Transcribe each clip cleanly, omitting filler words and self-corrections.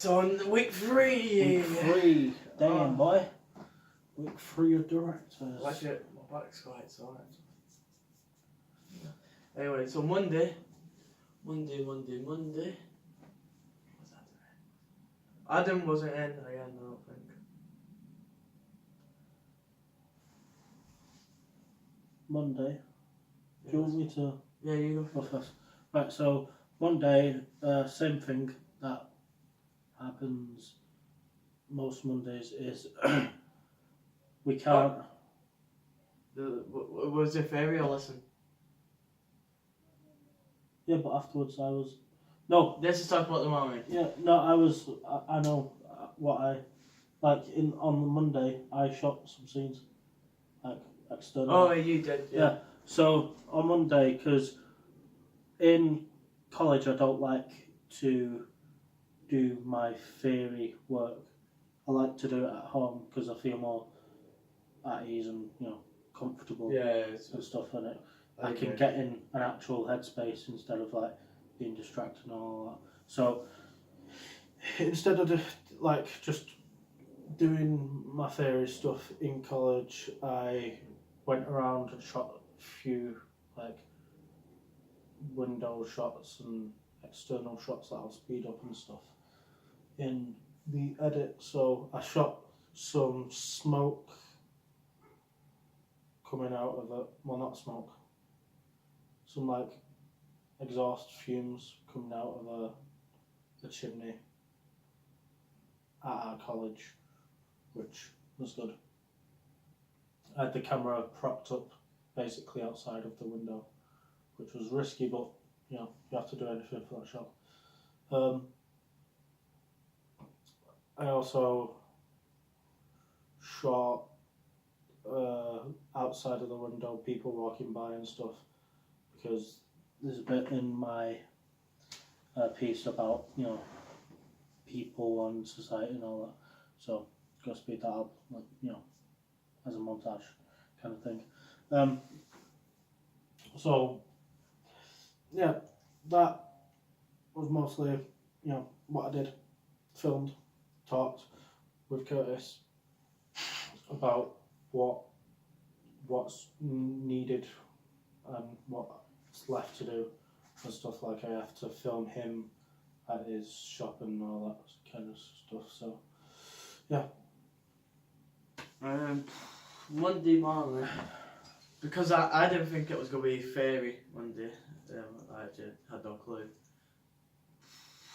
So on week 3. Week 3, damn boy. Week 3 of directors. Watch it, my back's quite sore. Anyway, so Monday. What's that today? Adam wasn't in again, I don't think. Monday. Do you want me to Yeah, you go first? Right, so Monday, same thing that happens most Mondays is we can't. Was it fairy lesson? Yeah, but afterwards I was. No. Let's just talk about the moment. Yeah, no, I was. I know what I. Like, on the Monday, I shot some scenes. Like, external. Oh, you did, yeah. So, on Monday, because in college I don't like to do my theory work. I like to do it at home because I feel more at ease and, comfortable and stuff in it. I can get in an actual headspace instead of like being distracted and all that. So instead of just doing my theory stuff in college, I went around and shot a few like window shots and external shots that I'll speed up and stuff in the edit. So I shot some smoke coming out of it. Well, not smoke. Some like exhaust fumes coming out of a chimney at our college, which was good. I had the camera propped up basically outside of the window, which was risky, but you have to do anything for that shot. I also shot outside of the window, people walking by and stuff, because there's a bit in my piece about people and society and all that, so gotta speed that up, as a montage kind of thing. So yeah, that was mostly what I did. Filmed, talked with Curtis about what's needed and what's left to do and stuff. Like, I have to film him at his shop and all that kind of stuff. So yeah. Monday morning, because I didn't think it was going to be fairy Monday. I actually had no clue.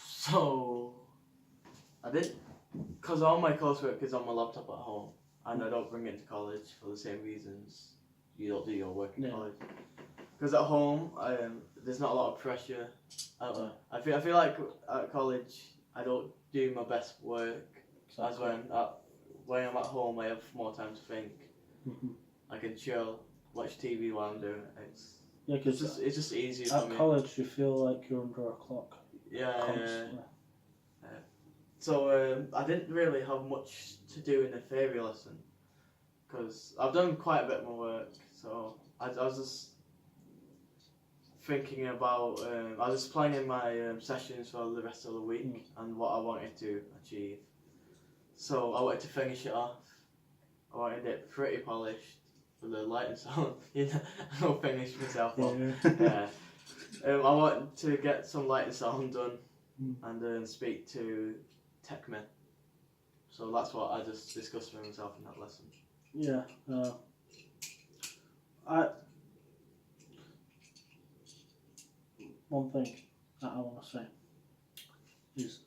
So I did, because all my coursework is on my laptop at home, and I don't bring it to college for the same reasons you don't do your work in college. Because at home, there's not a lot of pressure. I feel like at college I don't do my best work. As when I'm at home, I have more time to think. Mm-hmm. I can chill, watch TV while I'm doing it. It's just easier for me. At college, you feel like you're under a clock. Yeah. So I didn't really have much to do in the theory lesson, because I've done quite a bit more work. So I was just thinking about, I was just planning my sessions for the rest of the week and what I wanted to achieve. So I wanted to finish it off. I wanted it pretty polished with the light and sound. I'll finish myself off. Yeah. I wanted to get some light and sound done and then speak to TechMe. So that's what I just discussed with myself in that lesson. Yeah. One thing that I want to say is,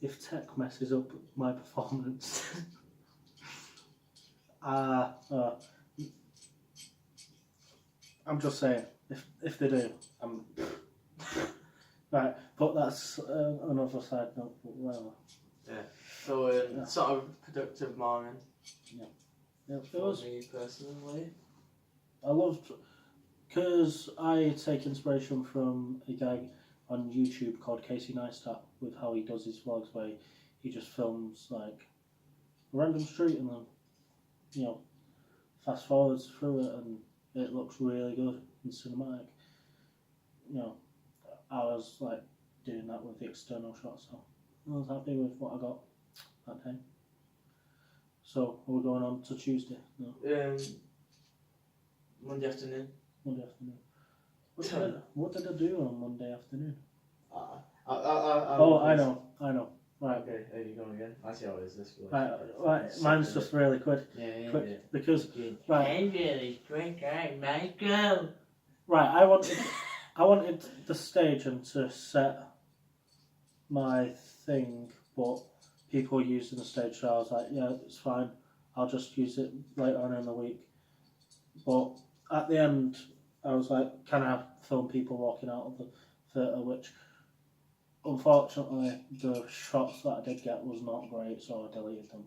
if tech messes up my performance, I'm just saying, if they do, right. But that's another side note. But whatever. Yeah. So sort of productive morning. Yeah. It For was. me personally, I loved, because I take inspiration from a guy on YouTube called Casey Neistat, with how he does his vlogs, where he just films like a random street and then fast forwards through it, and it looks really good and cinematic. I was like doing that with the external shots, so I was happy with what I got that day. So, are we going on to Tuesday? No, Monday afternoon. Monday afternoon. What did I do on Monday afternoon? I know. Right. Okay, there you go again. I see how it is this way. Right. Mine's just really quick. Quick, because right. I'm really quick, Michael. Right, I wanted the stage and to set my thing, but people were using the stage, so I was like, yeah, it's fine. I'll just use it later on in the week. But at the end, I was like, can I film people walking out of the theatre, which unfortunately the shots that I did get was not great, so I deleted them.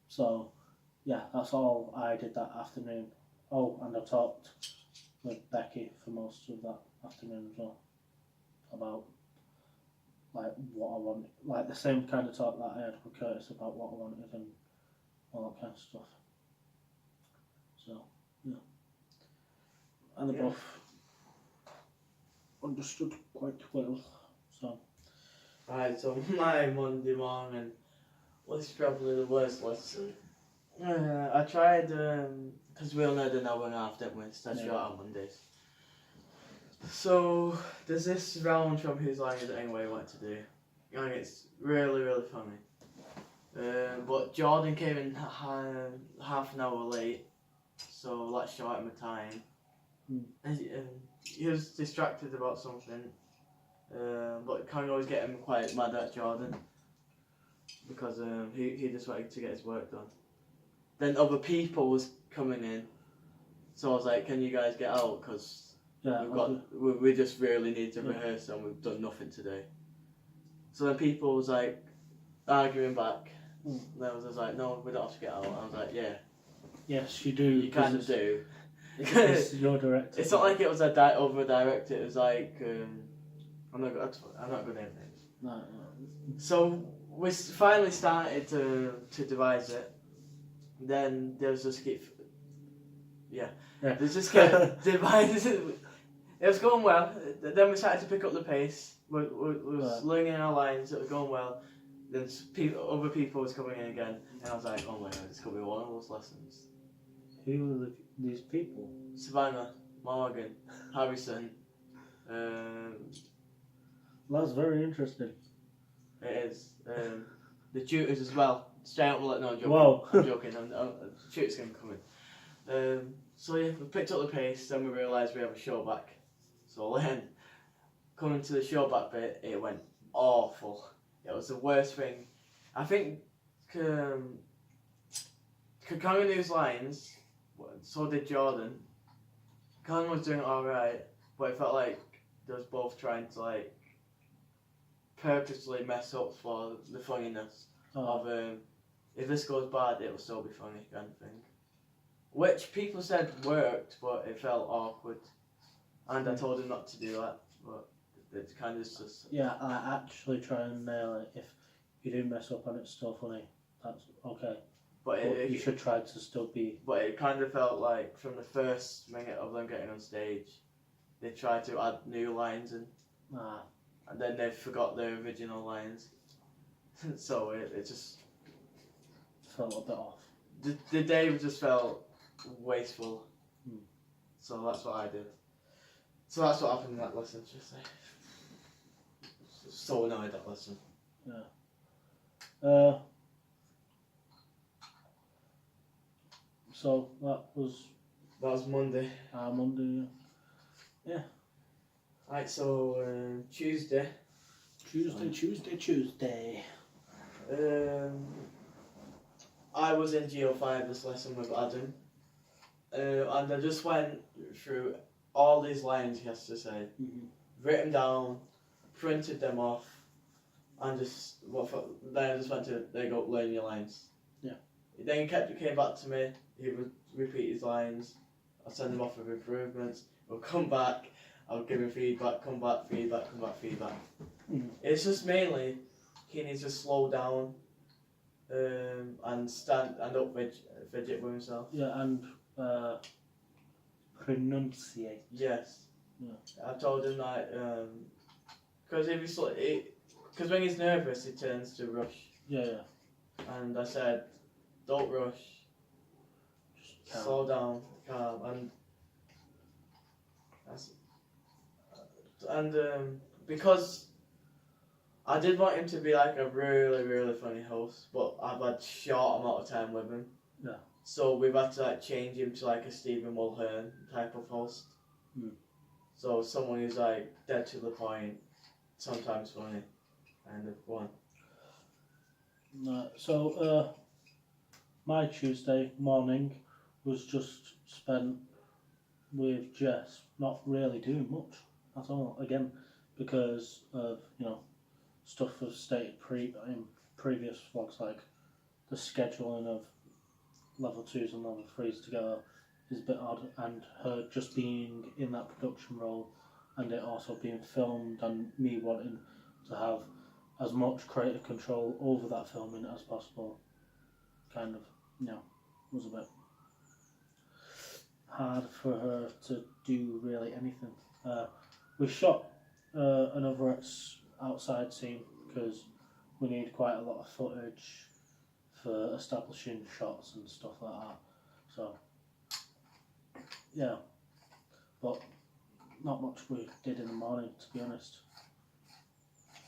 So yeah, that's all I did that afternoon. Oh, and I talked with Becky for most of that afternoon as well about like what I wanted, like the same kind of talk that I had with Curtis about what I wanted and all that kind of stuff. So yeah, and they both understood quite well. So Right, so my Monday morning was probably the worst lesson. I tried, because we only had an hour and a half, didn't we? So that's short on Mondays. So there's this round from Whose Line Is It Anyway I want to do. And it's really, really funny. But Jordan came in half an hour late, so that shortened my time. He was distracted about something, but can't always get him quite mad at Jordan because he just wanted to get his work done. Then other people was coming in, so I was like, "Can you guys get out? Because we just really need to rehearse and we've done nothing today." So then people was like arguing back. Then I was just like, "No, we don't have to get out." I was like, "Yeah, yes, you do. you kind of do." It's your director. It's not like it was over a director. It was like I'm not gonna name names. No. So we finally started to devise it. Then there was just there's just get divided. It was going well. Then we started to pick up the pace. We were learning our lines. It was going well. Then other people was coming in again, and I was like, "Oh my god, this could be one of those lessons." Who are these people? Savannah, Morgan, Harrison. That's very interesting. It is. The tutors as well. Straight up, no, I'm joking. Whoa. I'm joking. The tutors can come in. So yeah, we picked up the pace. Then we realised we have a show back. So then, coming to the show back bit, it went awful. It was the worst thing. I think Kakanga knew his lines. So did Jordan. Kakanga was doing it alright, but it felt like they was both trying to like purposely mess up for the funniness of if this goes bad, it will still be funny kind of thing. Which people said worked, but it felt awkward. And I told him not to do that, but it's kind of just... Yeah, I actually try and nail it. If you do mess up and it's still funny, that's okay. But you should try to still be... But it kind of felt like from the first minute of them getting on stage, they tried to add new lines in. And then they forgot their original lines. So it just... felt a bit off. The day just felt wasteful. So that's what I did. So that's what happened in that lesson, just say. So annoyed that lesson. Yeah. So that was Monday. Monday, yeah. Right, so Tuesday. Tuesday. I was in GO5 this lesson with Adam, and I just went through all these lines he has to say, written down, printed them off, and then I just went to, there you go, learn your lines. Yeah. Then he came back to me, he would repeat his lines, I'll send him off with improvements, we'll come back, I'll give him feedback, come back, feedback. It's just mainly, he needs to slow down, and stand and up fidget with himself. Yeah, and pronunciate. Yes. Yeah. I told him that because if because when he's nervous, he tends to rush. Yeah. And I said, don't rush, Just calm. slow down, calm, and that's, because I did want him to be like a really, really funny host, but I've had short amount of time with him. Yeah. So we've had to like change him to like a Stephen Mulhern type of host. So someone who's like dead to the point, sometimes funny, kind of one. No, so my Tuesday morning was just spent with Jess, not really doing much at all. Again, because of stuff we've stated in previous vlogs, like the scheduling of level 2s and level 3s together is a bit odd, and her just being in that production role and it also being filmed and me wanting to have as much creative control over that filming as possible kind of was a bit hard for her to do really anything. We shot another outside scene because we need quite a lot of footage for establishing shots and stuff like that. So yeah, but not much we did in the morning, to be honest.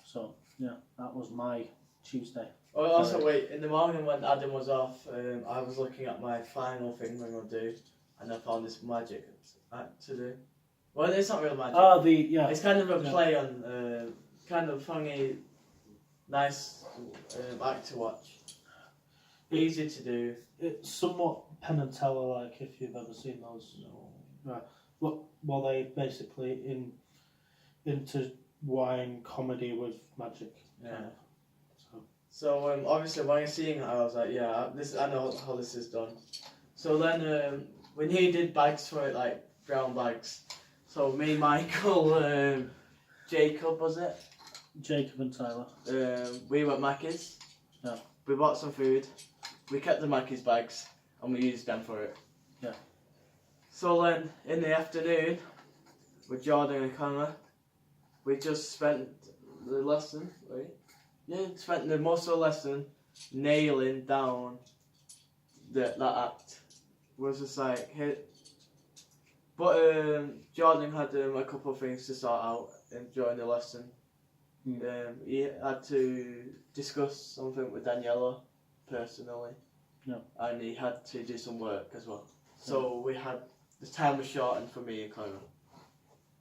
So yeah, that was my Tuesday. Oh, also wait, in the morning when Adam was off, I was looking at my final thing we're going to do, and I found this magic act to do. Well, it's not real magic. It's kind of a play on, kind of funny, nice act to watch. Easy to do. It's somewhat Penn and Teller, like, if you've ever seen those. No. Right. Well, they basically intertwine comedy with magic. Yeah. Kind of. So obviously when you're seeing it, I was like, yeah, I know how this is done. So then we needed bags for it, like brown bags. So me, Michael, Jacob, was it? Jacob and Tyler. We went Mackey's. Yeah. We bought some food. We kept the Mackey's bags and we used them for it. Yeah. So then in the afternoon, with Jordan and Connor, we just spent the lesson, right? Yeah, spent the most of the lesson nailing down that act. It was just like hit. But Jordan had a couple of things to sort out during the lesson. He had to discuss something with Daniela personally. Yeah. And he had to do some work as well. So we had the time was shortened for me and Connor.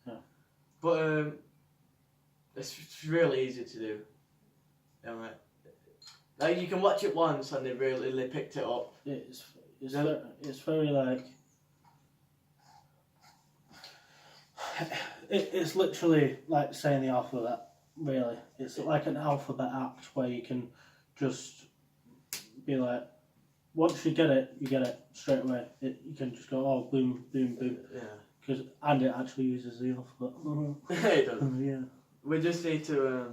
Yeah. But it's really easy to do. Like you can watch it once and they picked it up. It's very like it's literally like saying the alphabet. Really, it's like an alphabet act where you can just be like, once you get it straight away. You can just go, oh, boom, boom, boom. Yeah. And it actually uses the alphabet. It does. Yeah. We just need to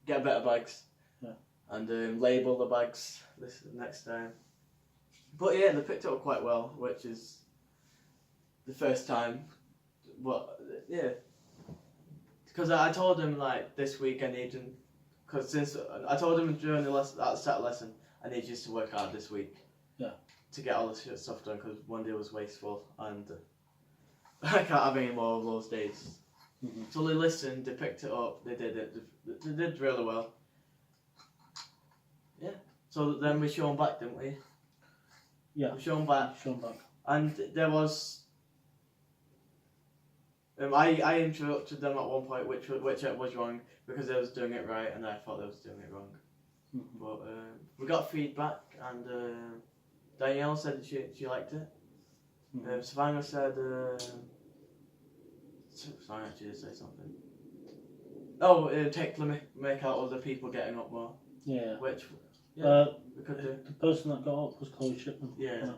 get better bags. Yeah. And label the bags this next time. But yeah, they picked it up quite well, which is the first time. But yeah, because I told him like this week I need him, because since I told him during the lesson, at the start lesson, I need you to work hard this week. Yeah. To get all this stuff done, because one day was wasteful and I can't have any more of those days. Mm-hmm. So they listened, they picked it up, they did it, they did really well. Yeah. So then we show them back, didn't we? Yeah. We show them back. And there was. I interrupted them at one point, which was wrong because they was doing it right, and I thought they was doing it wrong. Mm-hmm. But we got feedback, and Danielle said that she liked it. Mm-hmm. Savannah said. Sorry, I did say something. Oh, technically make out other people getting up more. Yeah. Which we could do. The person that got up was Chloe Shipman. Yeah.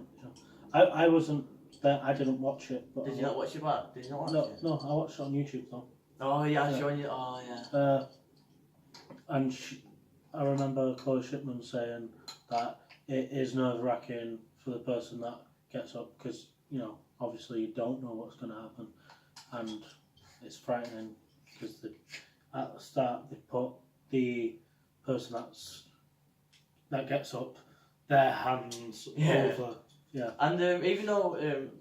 I wasn't there. I didn't watch it. But Did you not watch it back? Did you not watch it? No, I watched it on YouTube though. Oh yeah, showing you. Oh yeah. And I remember Chloe Shipman saying that it is nerve-wracking for the person that gets up because obviously you don't know what's going to happen, and it's frightening because at the start they put the person that gets up, their hands over. Yeah. And even though,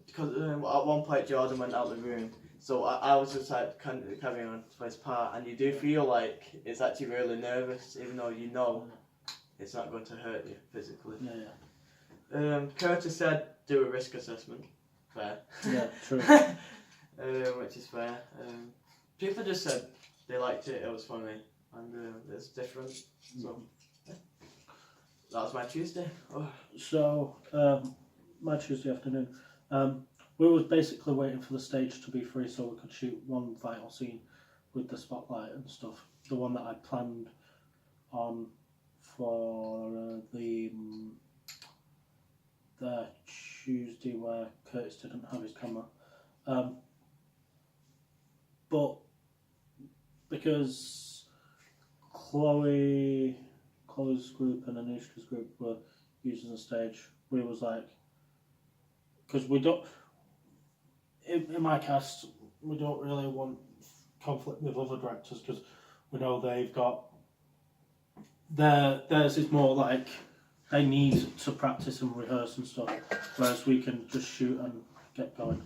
because at one point Jordan went out of the room, so I was just like carrying on for his part, and you do feel like it's actually really nervous, even though you know it's not going to hurt you physically. Yeah. Curtis said do a risk assessment. Fair. Yeah, true. Which is fair. People just said they liked it, it was funny, and it's different. So yeah. That was my Tuesday. Oh. So, my Tuesday afternoon, we were basically waiting for the stage to be free so we could shoot one final scene with the spotlight and stuff. The one that I planned on for the Tuesday where Curtis didn't have his camera. But because Chloe's group and Anushka's group were using the stage, we was like, because we don't, in my cast, we don't really want conflict with other directors because we know they've got, theirs is more like they need to practice and rehearse and stuff, whereas we can just shoot and get going.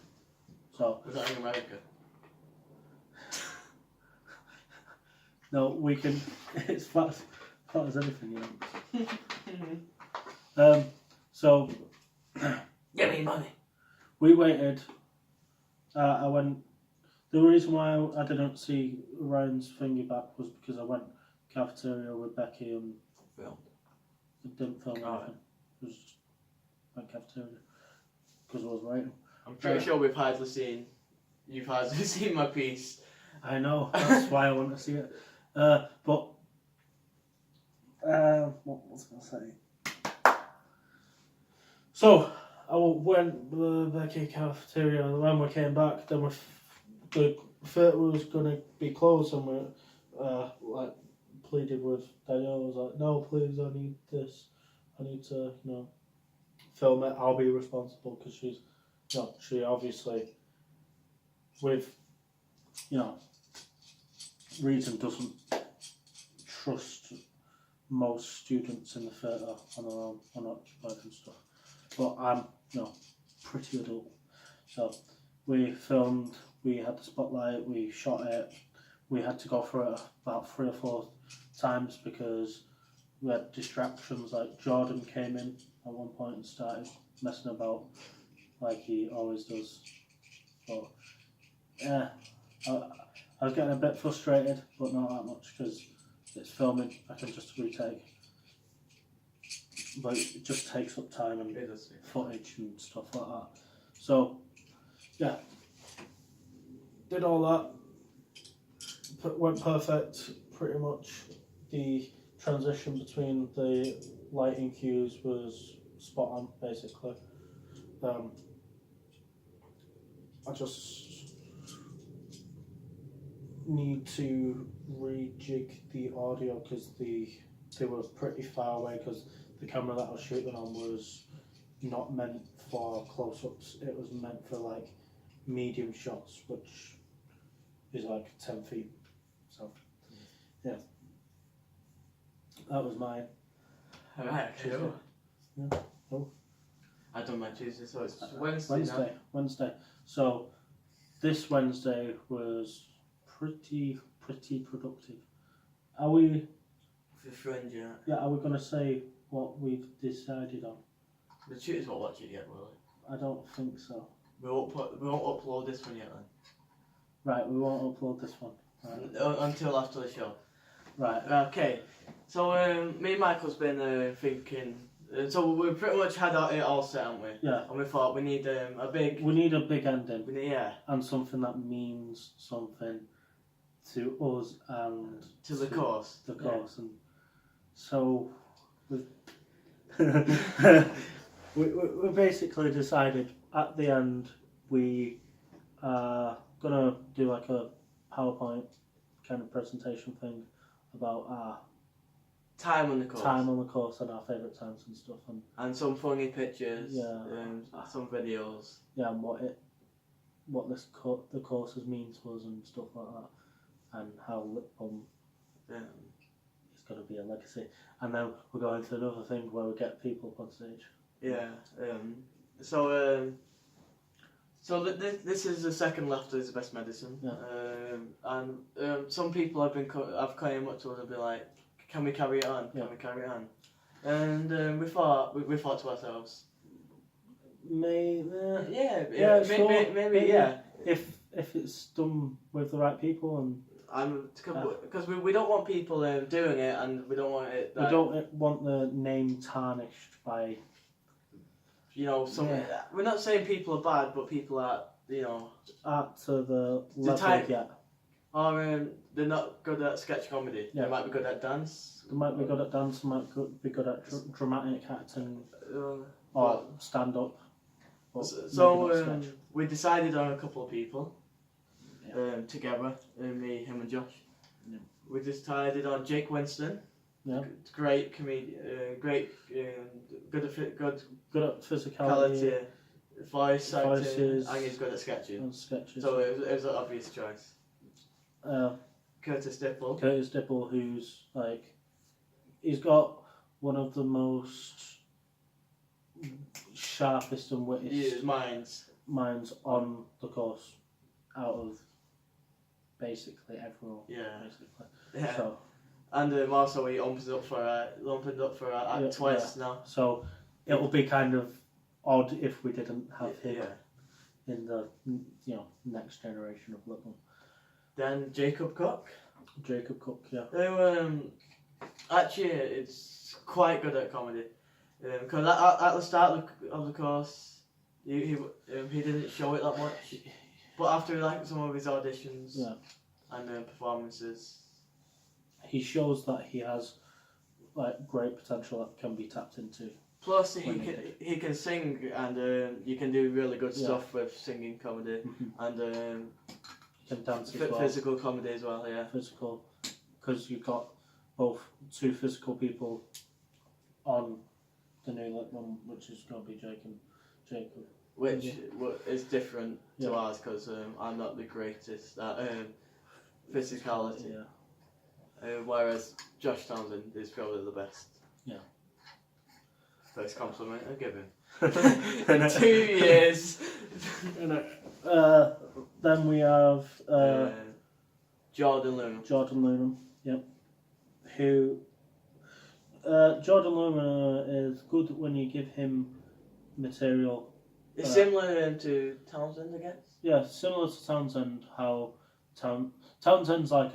So Was that in America? no, we can. It's flat as anything, you know. So Give me money. we waited. I went. The reason why I didn't see Ryan's thingy back was because I went cafeteria with Becky and Filmed. didn't film Oh. anything. It was just went cafeteria because I was waiting. I'm pretty sure you've hardly seen my piece. I know, that's why I want to see it. But what was I going to say? So I went to the Becky cafeteria, and when we came back, then the theatre was going to be closed, and we like pleaded with Danielle. I was like, "No, please, I need this. I need to, film it. I'll be responsible," because she obviously with, reason doesn't trust most students in the theatre on their own, unoccupied and stuff. But I'm, pretty adult. So we filmed, we had the spotlight, we shot it, we had to go through it about 3 or 4 times because we had distractions, like Jordan came in at one point and started messing about like he always does. But yeah, I was getting a bit frustrated, but not that much because it's filming. I can just retake, but it just takes up time and footage and stuff like that. So yeah, did all that. Went perfect, pretty much. The transition between the lighting cues was spot on, basically. I just need to rejig the audio because they were pretty far away because the camera that I was shooting on was not meant for close-ups. It was meant for like medium shots, which is like 10 feet. So yeah, that was mine. Alright, cool. Yeah. Oh. I done my Tuesday, so it's Wednesday. Wednesday. So this Wednesday was pretty productive. Are we? For friend, yeah. Yeah. Are we gonna say what we've decided on? The tutors won't watch it yet, will they? I don't think so. We won't upload this one yet then. Right, we won't upload this one. Right. Until after the show. Right. Okay. So me and Michael's been thinking. So we pretty much had it all set, haven't we? Yeah. And we thought we need a big. We need a big ending. Yeah. And something that means something to us and to the course. The course, yeah. And so we basically decided at the end we are gonna do like a PowerPoint kind of presentation thing about our time on the course and our favourite times and stuff, and some funny pictures, yeah, some videos, yeah, and what the courses mean to us and stuff like that, and how Lip Bum Yeah. is going to be a legacy. And then we're going to another thing where we get people up on stage. Yeah. So this is the second laughter is the best medicine. Yeah. And some people have came up to us and be like, "Can we carry it on? Can Yeah. we carry it on?" And we thought to ourselves, Maybe, yeah, sure. maybe, yeah. If it's done with the right people, and Because we don't want people doing it, and we don't want it. we don't want the name tarnished by. You know, we're not saying people are bad, but people are, you know, Art to the level type- yet. or they're not good at sketch comedy. Yeah. They might be good at dance. They might be good at dance, might be good at dramatic acting Uh, or stand up. So we decided on a couple of people Yeah. together, me, him, and Josh. Yeah. We decided on Jake Winston. Yeah. Great comedian, great, good at physicality quality, voice acting, voices, and he's good at sketching. and sketches. So it was an obvious choice. Curtis Dipple. Curtis Dipple, who's like, he's got one of the most sharpest and wittiest minds on the course out of basically everyone. Yeah. Basically. Yeah. So, And also he opened up for a act twice now. So it will be kind of odd if we didn't have him Yeah. in the next generation of Little. Then Jacob Cook. Jacob Cook, yeah. Who actually it's quite good at comedy. Because at the start of the course, he didn't show it that much. But after like some of his auditions Yeah. and performances, He shows that he has like great potential that can be tapped into. plus When he can sing, and you can do really good Yeah. stuff with singing comedy and He can dance as well. physical comedy as well. Yeah. Physical, because you've got both two physical people on the new Lit one, which is going to be Jake and Jacob. Which Yeah. is different to Yeah. ours because I'm not the greatest at physicality. Yeah. Whereas Josh Townsend is probably the best. Yeah. First compliment I give him. In 2 years. Then we have Jordan Loom. Jordan Lunham. Yep. Who? Jordan Lunham is good when you give him material. It's similar to Townsend, I guess. Yeah, similar to Townsend. How Townsend's like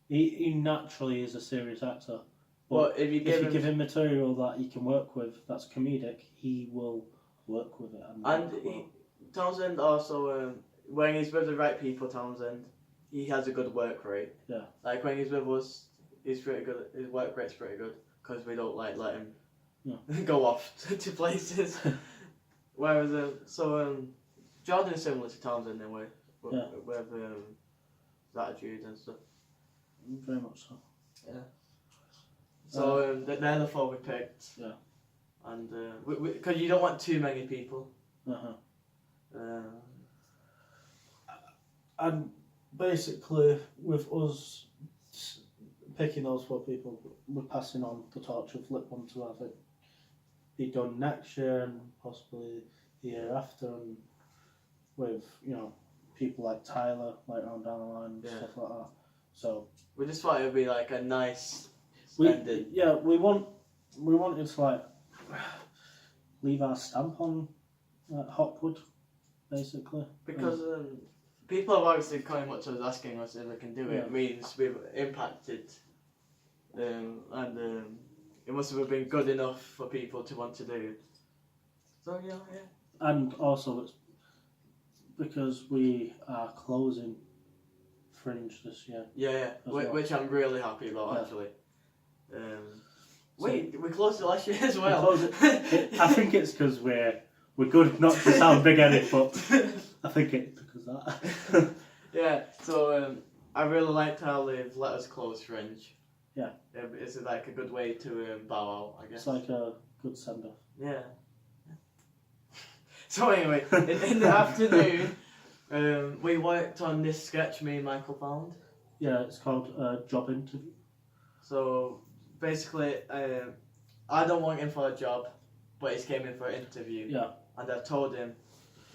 he naturally is a serious actor. But if you give him material that he can work with, that's comedic, he will work with it. Townsend also, when he's with the right people, Townsend, he has a good work rate. Yeah. Like when he's with us, he's pretty good. His work rate's pretty good because we don't let him go off to places. Whereas, Jordan's similar to Townsend in a way, with his attitude and stuff. Very much so. Yeah. So they're the four we picked. Yeah. And because you don't want too many people. And basically, with us picking those four people, we're passing on the torch of Lit One to have it be done next year and possibly the year after, and with people like Tyler later on down the line and stuff like that. So we just thought it would be like a nice we ending. wanted to like leave our stamp on Hopwood, basically. Because people have obviously coming up to us asking us if we can do it. Yeah. It means we've impacted, and it must have been good enough for people to want to do. So yeah. And also it's because we are closing Fringe this year. Yeah. Which I'm really happy about actually. We closed it last year as well. I think it's because we're good not to sound big-headed, but I think it's because of that. Yeah, so I really liked how they've let us close Fringe. Yeah. It's like a good way to bow out, I guess. It's like a good send-off. Yeah. So anyway, in the afternoon, we worked on this sketch me and Michael found. Yeah, it's called Job Interview. So basically, I don't want him for a job, but he's came in for an interview. Yeah. And I've told him,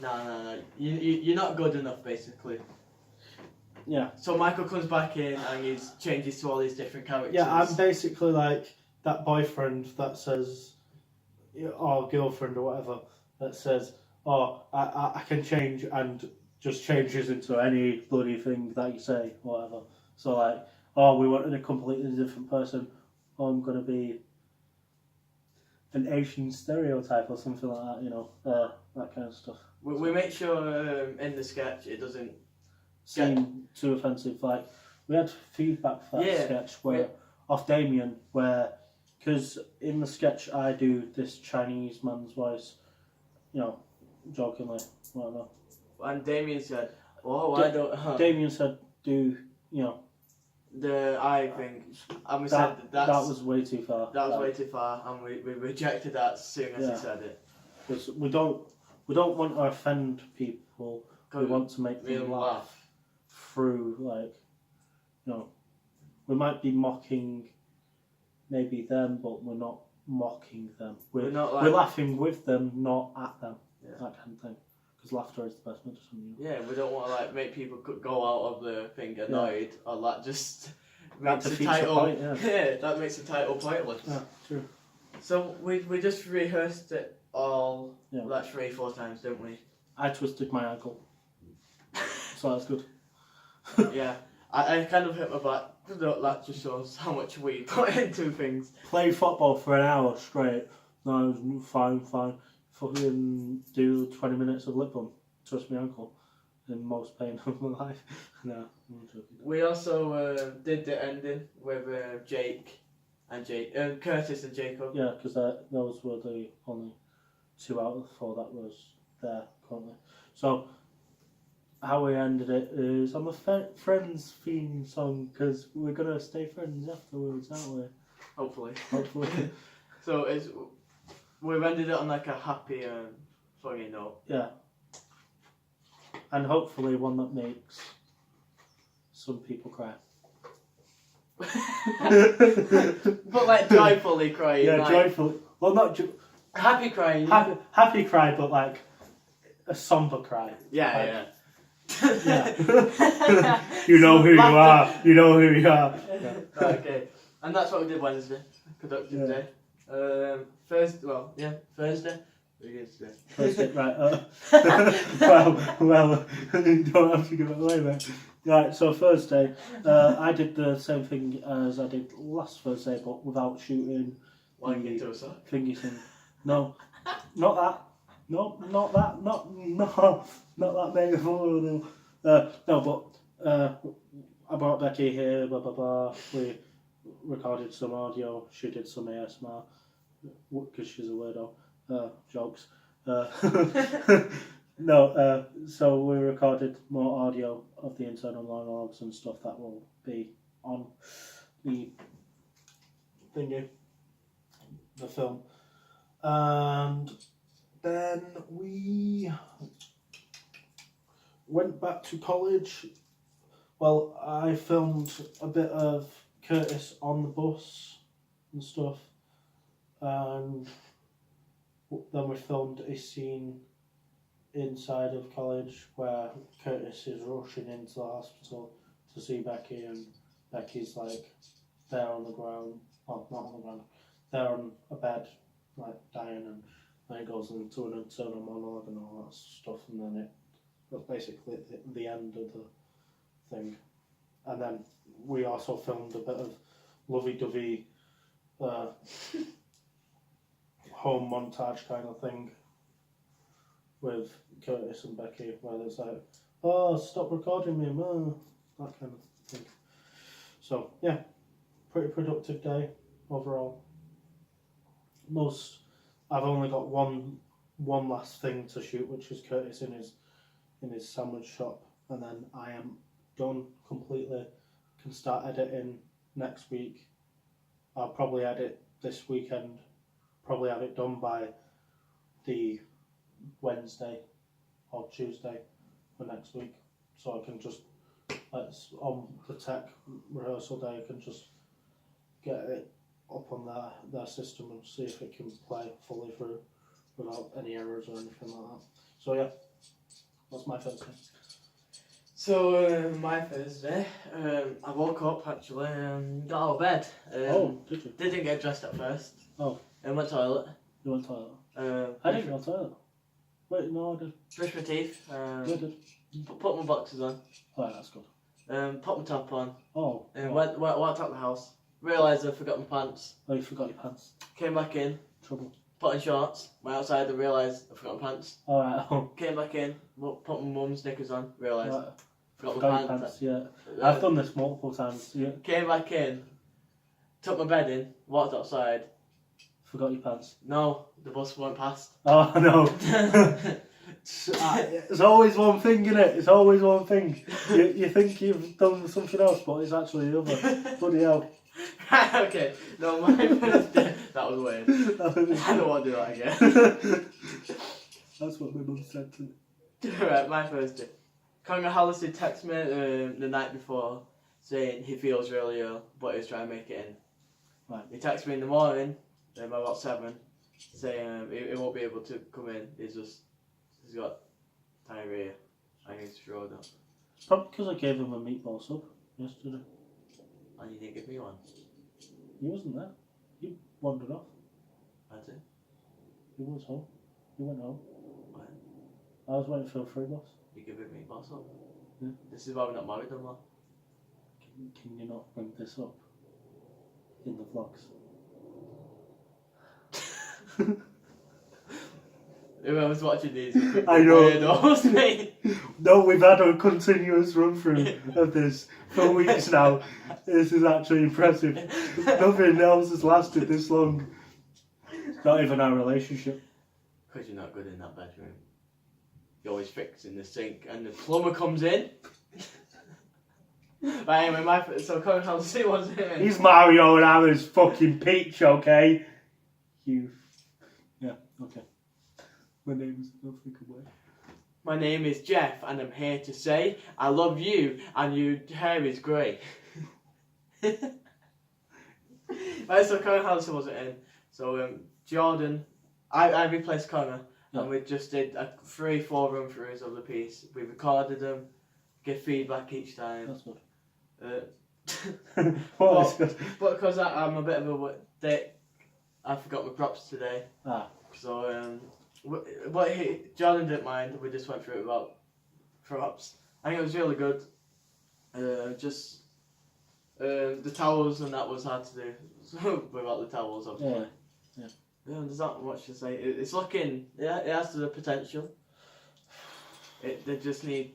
no, you're not good enough, basically. Yeah. So Michael comes back in and he changes to all these different characters. Yeah, I'm basically like that boyfriend that says, or girlfriend or whatever, that says, oh, I can change, and just changes into any bloody thing that you say, whatever. So like, oh, we wanted a completely different person. Oh, I'm going to be an Asian stereotype or something like that, that kind of stuff. We make sure in the sketch it doesn't seem too offensive. Like, we had feedback for that sketch off Damien, where, because in the sketch I do this Chinese man's voice, jokingly, whatever. And Damien said, "Oh, I don't." Damien said, "Do the eye thing?" And we that, said that was way too far. That was way too far, and we rejected that as soon as he said it. Because we don't want to offend people. We want to make them laugh through, like, we might be mocking maybe them, but we're not mocking them. We're laughing with them, not at them. Yeah. That kind of thing. Because laughter is the best medicine. Yeah, we don't want to make people go out of the thing annoyed, or that just makes the title. Point, that makes the title pointless. Yeah, true. So we just rehearsed it all like 3-4 times, didn't we? I twisted my ankle, so that's good. Yeah, I kind of hit my back. That just shows how much we put into things. Play football for an hour straight. No, it was fine. Fucking do 20 minutes of lip bump, twist my ankle, in most pain of my life. No, I'm joking. We also did the ending with Curtis and Jacob. Yeah, because those were the only 2 out of the 4 that was there currently. So how we ended it is on the Friends theme song, because we're gonna stay friends afterwards, aren't we? Hopefully. So we've ended it on like a happy funny note. Yeah. And hopefully one that makes some people cry. But like joyfully crying. Yeah, joyfully. Well, not happy crying. Happy cry, but like a somber cry. Yeah. You know who you are. You know who you are. Yeah. Okay. And that's what we did Wednesday. Productive day. Thursday. Thursday, right. Well, you don't have to give it away, mate. Right, so Thursday, I did the same thing as I did last Thursday, but without shooting. Wanking into a sock? Thingy thing. No, not that. No, not that. Not that mate. No, but I brought Becky here. Blah blah blah. We recorded some audio. She did some ASMR because she's a weirdo. Jokes. No, so we recorded more audio of the internal monologues and stuff that will be on the thingy, the film. And then we went back to college. Well, I filmed a bit of Curtis on the bus and stuff. And then we filmed a scene inside of college where Curtis is rushing into the hospital to see Becky, and Becky's like there on the ground, well, not on the ground, there on a bed, like dying, and then it goes into an internal monologue and all that stuff, and then that's basically the end of the thing. And then we also filmed a bit of lovey-dovey home montage kind of thing with Curtis and Becky, where it's like, oh, stop recording me, man, that kind of thing. So yeah, pretty productive day overall. I've only got one last thing to shoot, which is Curtis in his sandwich shop, and then I am done completely. Can start editing next week. I'll probably edit this weekend. Probably have it done by the Wednesday or Tuesday for next week, so I can just like on the tech rehearsal day, I can just get it up on their system and see if it can play fully through without any errors or anything like that. So yeah, that's my Thursday. So my Thursday, I woke up actually and got out of bed. Did you? Didn't get dressed at first. Oh. And went to the toilet. You went to the toilet? I didn't go to the toilet. Wait, no, I did. Brushed my teeth. You did. Put my boxes on. Alright, that's good. Put my top on. Oh. And walked out the house. Realised I forgot my pants. Oh, you forgot your pants. Came back in. Trouble. Put on shorts. Went outside and realised I forgot my pants. Alright. Oh. Came back in. Put my mum's knickers on. Realised Right. forgot Forgot my your pants. pants. Yeah. I've done this multiple times. Yeah. Came back in. Took my bed in. Walked outside. Forgot your pants. No, the bus went past. Oh no. It's always one thing, innit? It's always one thing. You think you've done something else, but it's actually the other. Bloody hell. Right, okay. No, my Thursday. That was weird. I don't want to do that again. That's what my mum said to me. Right, my Thursday. Conor Halliday texted me the night before saying he feels really ill, but he's trying to make it in. Right. He texted me in the morning, about 7, saying he won't be able to come in. He's got diarrhea. I need to throw it up. It's probably because I gave him a meatball sub yesterday. And you didn't give me one. He wasn't there. He wandered off. I did. He was home. He went home. When? I was waiting for a free bus. You give me boss up. Yeah. This is why we're not married no more. Can you not bring this up in the vlogs? Whoever's watching these, I know. weirdos, mate. No, we've had a continuous run through of this for weeks now. This is actually impressive. Nothing else has lasted this long. Not even our relationship. Because you're not good in that bedroom. You're always fixing the sink and the plumber comes in. But anyway, so Conor Halliday wasn't in. He's Mario and I was fucking Peach, okay? Yeah, okay. My name is nothing away. My name is Jeff and I'm here to say I love you and your hair is grey. Right, so Conor Halliday wasn't in. So Jordan, I replaced Conor. Yeah. And we just did 3-4 run throughs of the piece. We recorded them, give feedback each time. That's good. But because I'm a bit of a dick, I forgot my props today. So Jordan didn't mind. We just went through it without props. I think it was really good. Just the towels and that was hard to do without the towels, obviously. Yeah. There's not much to say. It's looking. Yeah, it has the potential. They just need